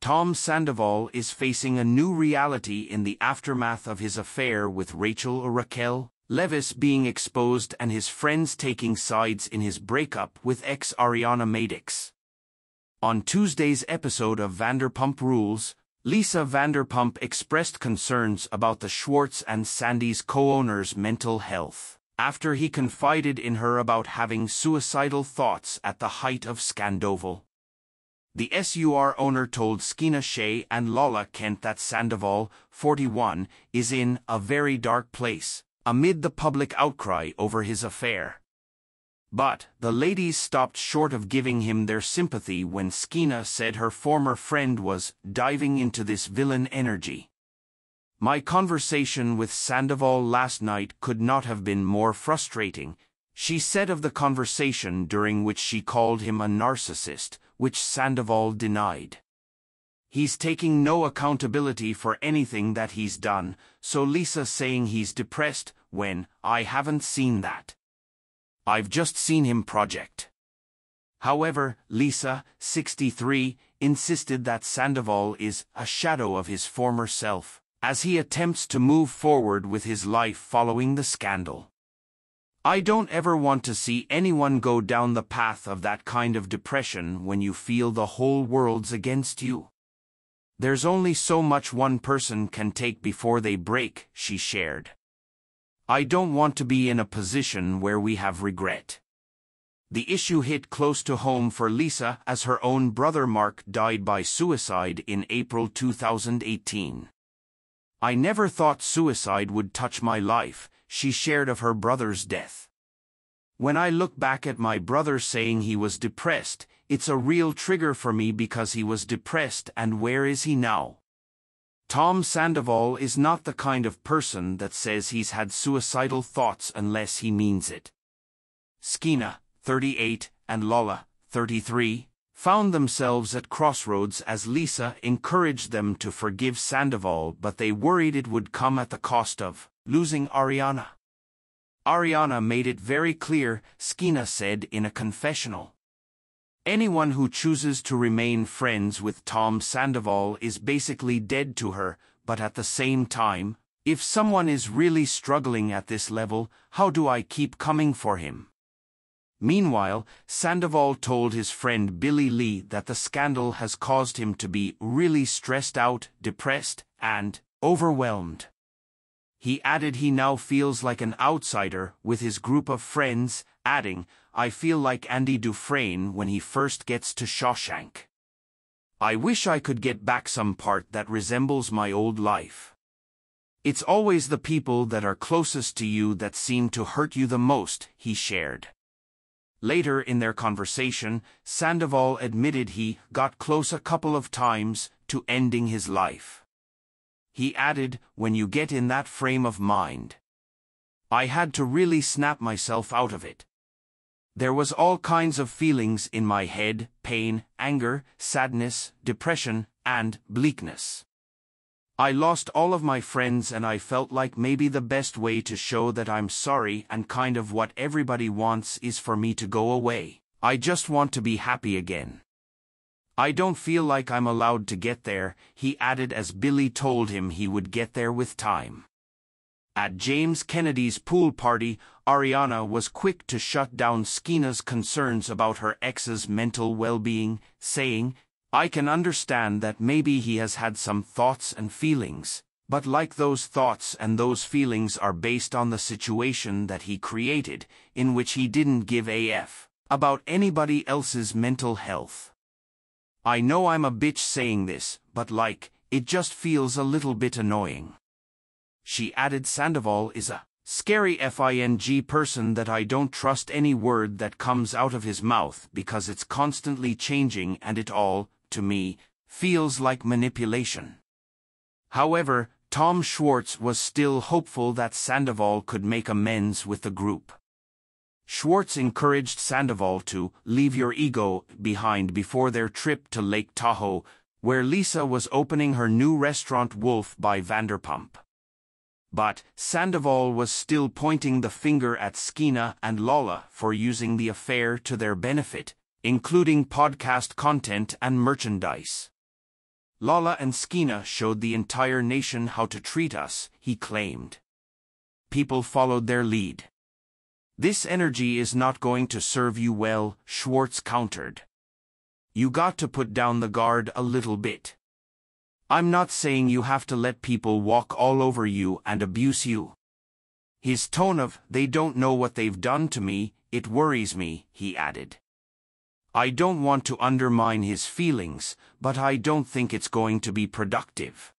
Tom Sandoval is facing a new reality in the aftermath of his affair with Raquel Levis being exposed and his friends taking sides in his breakup with ex-Ariana Madix. On Tuesday's episode of Vanderpump Rules, Lisa Vanderpump expressed concerns about the Schwartz and Sandy's co-owner's mental health, after he confided in her about having suicidal thoughts at the height of Scandoval. The SUR owner told Skeena Shea and Lola Kent that Sandoval, 41, is in a very dark place, amid the public outcry over his affair. But the ladies stopped short of giving him their sympathy when Skeena said her former friend was diving into this villain energy. "My conversation with Sandoval last night could not have been more frustrating," she said of the conversation during which she called him a narcissist, which Sandoval denied. "He's taking no accountability for anything that he's done, so Lisa saying he's depressed when I haven't seen that. I've just seen him project." However, Lisa, 63, insisted that Sandoval is a shadow of his former self, as he attempts to move forward with his life following the scandal. "I don't ever want to see anyone go down the path of that kind of depression when you feel the whole world's against you. There's only so much one person can take before they break," she shared. "I don't want to be in a position where we have regret." The issue hit close to home for Lisa as her own brother Mark died by suicide in April 2018. "I never thought suicide would touch my life," she shared of her brother's death. "When I look back at my brother saying he was depressed, it's a real trigger for me because he was depressed, and where is he now?" Tom Sandoval is not the kind of person that says he's had suicidal thoughts unless he means it. Skeena, 38, and Lola, 33, found themselves at crossroads as Lisa encouraged them to forgive Sandoval, but they worried it would come at the cost of losing Ariana. "Ariana made it very clear," Skeena said in a confessional. "Anyone who chooses to remain friends with Tom Sandoval is basically dead to her, but at the same time, if someone is really struggling at this level, how do I keep coming for him?" Meanwhile, Sandoval told his friend Billy Lee that the scandal has caused him to be really stressed out, depressed, and overwhelmed. He added he now feels like an outsider with his group of friends, adding, "I feel like Andy Dufresne when he first gets to Shawshank. I wish I could get back some part that resembles my old life. It's always the people that are closest to you that seem to hurt you the most," he shared. Later in their conversation, Sandoval admitted he got close a couple of times to ending his life. He added, "When you get in that frame of mind, I had to really snap myself out of it. There was all kinds of feelings in my head: pain, anger, sadness, depression, and bleakness. I lost all of my friends and I felt like maybe the best way to show that I'm sorry and kind of what everybody wants is for me to go away. I just want to be happy again. I don't feel like I'm allowed to get there," he added as Billy told him he would get there with time. At James Kennedy's pool party, Ariana was quick to shut down Skeena's concerns about her ex's mental well-being, saying, "I can understand that maybe he has had some thoughts and feelings, but like those thoughts and those feelings are based on the situation that he created, in which he didn't give a f about anybody else's mental health. I know I'm a bitch saying this, but it just feels a little bit annoying." She added Sandoval is a scary FING person that I don't trust any word that comes out of his mouth because it's constantly changing and it all, to me, feels like manipulation. However, Tom Schwartz was still hopeful that Sandoval could make amends with the group. Schwartz encouraged Sandoval to leave your ego behind before their trip to Lake Tahoe, where Lisa was opening her new restaurant Wolf by Vanderpump. But Sandoval was still pointing the finger at Skeena and Lola for using the affair to their benefit, including podcast content and merchandise. Lala and Skeena showed the entire nation how to treat us, he claimed. People followed their lead. This energy is not going to serve you well, Schwartz countered. You got to put down the guard a little bit. I'm not saying you have to let people walk all over you and abuse you. His tone of, they don't know what they've done to me, it worries me, he added. I don't want to undermine his feelings, but I don't think it's going to be productive.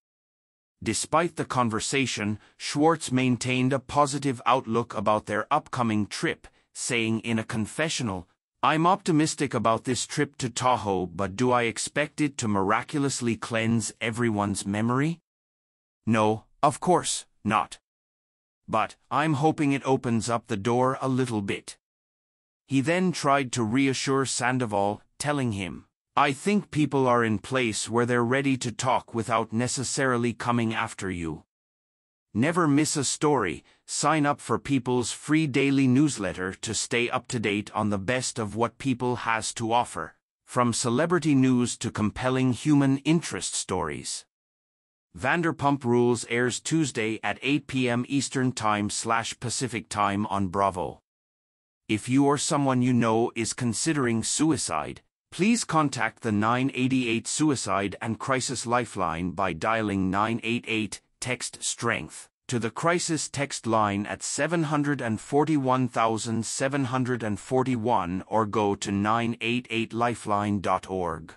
Despite the conversation, Schwartz maintained a positive outlook about their upcoming trip, saying in a confessional, I'm optimistic about this trip to Tahoe, but do I expect it to miraculously cleanse everyone's memory? No, of course not. But I'm hoping it opens up the door a little bit. He then tried to reassure Sandoval, telling him, I think people are in place where they're ready to talk without necessarily coming after you. Never miss a story. Sign up for People's free daily newsletter to stay up to date on the best of what People has to offer, from celebrity news to compelling human interest stories. Vanderpump Rules airs Tuesday at 8 p.m. Eastern Time/Pacific Time on Bravo. If you or someone you know is considering suicide, please contact the 988 Suicide and Crisis Lifeline by dialing 988, text STRENGTH, to the crisis text line at 741,741 or go to 988lifeline.org.